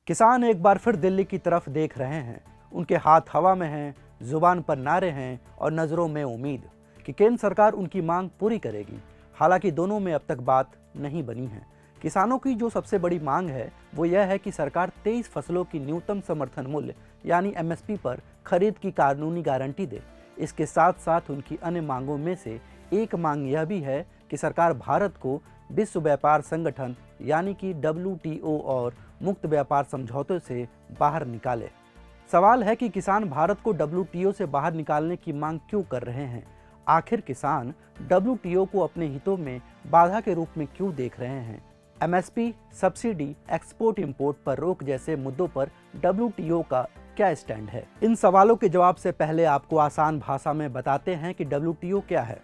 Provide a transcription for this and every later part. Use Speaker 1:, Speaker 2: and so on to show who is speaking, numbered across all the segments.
Speaker 1: किसान एक बार फिर दिल्ली की तरफ देख रहे हैं। उनके हाथ हवा में हैं, जुबान पर नारे हैं और नज़रों में उम्मीद कि केंद्र सरकार उनकी मांग पूरी करेगी। हालांकि दोनों में अब तक बात नहीं बनी है। किसानों की जो सबसे बड़ी मांग है वो यह है कि सरकार 23 फसलों की न्यूनतम समर्थन मूल्य यानी एमएसपी पर खरीद की कानूनी गारंटी दे। इसके साथ साथ उनकी अन्य मांगों में से एक मांग यह भी है कि सरकार भारत को विश्व व्यापार संगठन यानी कि WTO और मुक्त व्यापार समझौते से बाहर निकाले। सवाल है कि किसान भारत को WTO से बाहर निकालने की मांग क्यों कर रहे हैं। आखिर किसान WTO को अपने हितों में बाधा के रूप में क्यों देख रहे हैं। एमएसपी, सब्सिडी, एक्सपोर्ट इंपोर्ट पर रोक जैसे मुद्दों पर WTO का क्या स्टैंड है। इन सवालों के जवाब से पहले आपको आसान भाषा में बताते हैं कि WTO क्या है।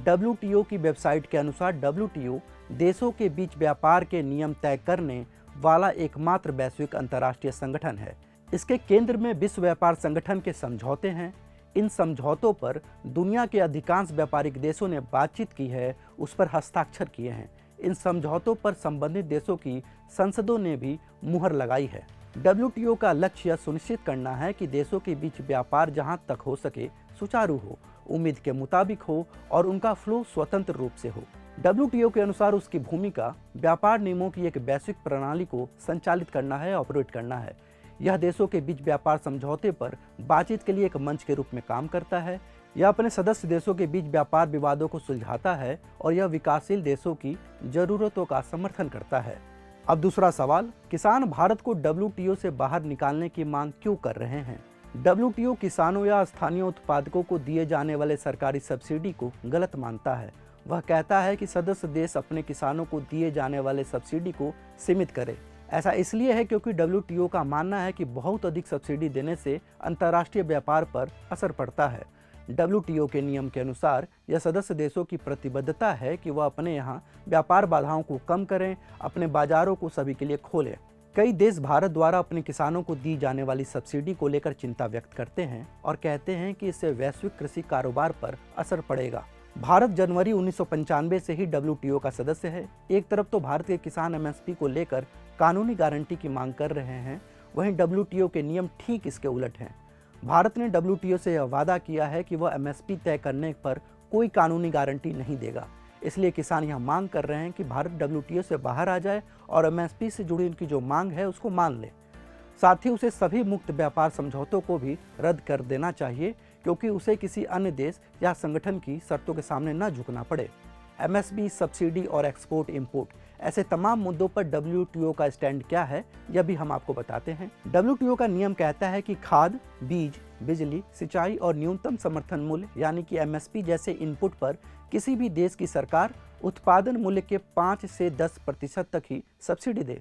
Speaker 1: WTO की वेबसाइट के अनुसार WTO देशों के बीच व्यापार के नियम तय करने वाला एकमात्र वैश्विक अंतर्राष्ट्रीय संगठन है। इसके केंद्र में विश्व व्यापार संगठन के समझौते हैं। इन समझौतों पर दुनिया के अधिकांश व्यापारिक देशों ने बातचीत की है, उस पर हस्ताक्षर किए हैं। इन समझौतों पर संबंधित देशों की संसदों ने भी मुहर लगाई है। WTO का लक्ष्य यह सुनिश्चित करना है कि देशों के बीच व्यापार जहां तक हो सके सुचारू हो, उम्मीद के मुताबिक हो और उनका फ्लो स्वतंत्र रूप से हो। WTO के अनुसार उसकी भूमिका व्यापार नियमों की एक वैश्विक प्रणाली को संचालित करना है, ऑपरेट करना है। यह देशों के बीच व्यापार समझौते पर बातचीत के लिए एक मंच के रूप में काम करता है। यह अपने सदस्य देशों के बीच व्यापार विवादों को सुलझाता है और यह विकासशील देशों की जरूरतों का समर्थन करता है। अब दूसरा सवाल, किसान भारत को WTO से बाहर निकालने की मांग क्यों कर रहे हैं। WTO किसानों या स्थानीय उत्पादकों को दिए जाने वाले सरकारी सब्सिडी को गलत मानता है। वह कहता है कि सदस्य देश अपने किसानों को दिए जाने वाले सब्सिडी को सीमित करे। ऐसा इसलिए है क्योंकि WTO का मानना है कि बहुत अधिक सब्सिडी देने से अंतर्राष्ट्रीय व्यापार पर असर पड़ता है। WTO के नियम के अनुसार यह सदस्य देशों की प्रतिबद्धता है कि वह अपने यहाँ व्यापार बाधाओं को कम करें, अपने बाजारों को सभी के लिए खोलें। कई देश भारत द्वारा अपने किसानों को दी जाने वाली सब्सिडी को लेकर चिंता व्यक्त करते हैं और कहते हैं कि इससे वैश्विक कृषि कारोबार पर असर पड़ेगा। भारत जनवरी 1995 से ही WTO का सदस्य है। एक तरफ तो भारत के किसान MSP को लेकर कानूनी गारंटी की मांग कर रहे हैं, वहीं WTO के नियम ठीक इसके उलट हैं। भारत ने WTO से यह वादा किया है कि वह MSP तय करने पर कोई कानूनी गारंटी नहीं देगा। इसलिए किसान यह मांग कर रहे हैं कि भारत WTO से बाहर आ जाए और MSP से जुड़ी उनकी जो मांग है उसको मान ले। साथ ही उसे सभी मुक्त व्यापार समझौतों को भी रद्द कर देना चाहिए, क्योंकि उसे किसी अन्य देश या संगठन की शर्तों के सामने न झुकना पड़े। MSP, सब्सिडी और एक्सपोर्ट इंपोर्ट ऐसे तमाम मुद्दों पर WTO का स्टैंड क्या है, यह भी हम आपको बताते हैं। WTO का नियम कहता है कि खाद, बीज, बिजली, सिंचाई और न्यूनतम समर्थन मूल्य यानी कि MSP जैसे इनपुट पर किसी भी देश की सरकार उत्पादन मूल्य के 5 से 10% तक ही सब्सिडी दे।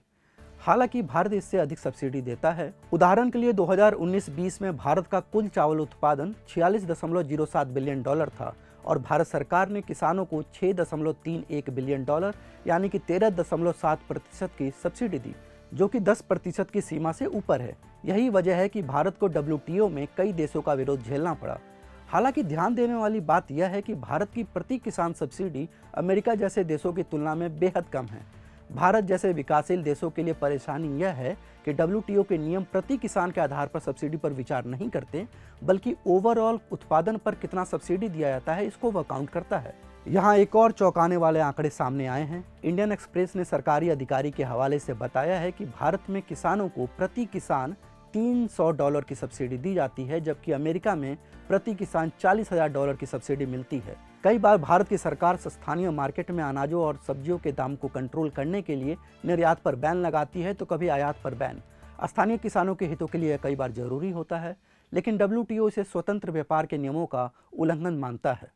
Speaker 1: हालांकि भारत इससे अधिक सब्सिडी देता है। उदाहरण के लिए 2019-20 में भारत का कुल चावल उत्पादन $46.07 बिलियन था और भारत सरकार ने किसानों को $6.31 बिलियन यानी कि 13.7% की सब्सिडी दी, जो कि 10% की सीमा से ऊपर है। यही वजह है कि भारत को WTO में कई देशों का विरोध झेलना पड़ा। हालांकि ध्यान देने वाली बात यह है कि भारत की प्रति किसान सब्सिडी अमेरिका जैसे देशों की तुलना में बेहद कम है। भारत जैसे विकासशील देशों के लिए परेशानी यह है कि WTO के नियम प्रति किसान के आधार पर सब्सिडी पर विचार नहीं करते, बल्कि ओवरऑल उत्पादन पर कितना सब्सिडी दिया जाता है इसको वह काउंट करता है। यहाँ एक और चौंकाने वाले आंकड़े सामने आए हैं। इंडियन एक्सप्रेस ने सरकारी अधिकारी के हवाले से बताया है कि भारत में किसानों को प्रति किसान $300 की सब्सिडी दी जाती है, जबकि अमेरिका में प्रति किसान $40,000 की सब्सिडी मिलती है। कई बार भारत की सरकार स्थानीय मार्केट में अनाजों और सब्जियों के दाम को कंट्रोल करने के लिए निर्यात पर बैन लगाती है, तो कभी आयात पर बैन। स्थानीय किसानों के हितों के लिए कई बार जरूरी होता है, लेकिन WTO इसे स्वतंत्र व्यापार के नियमों का उल्लंघन मानता है।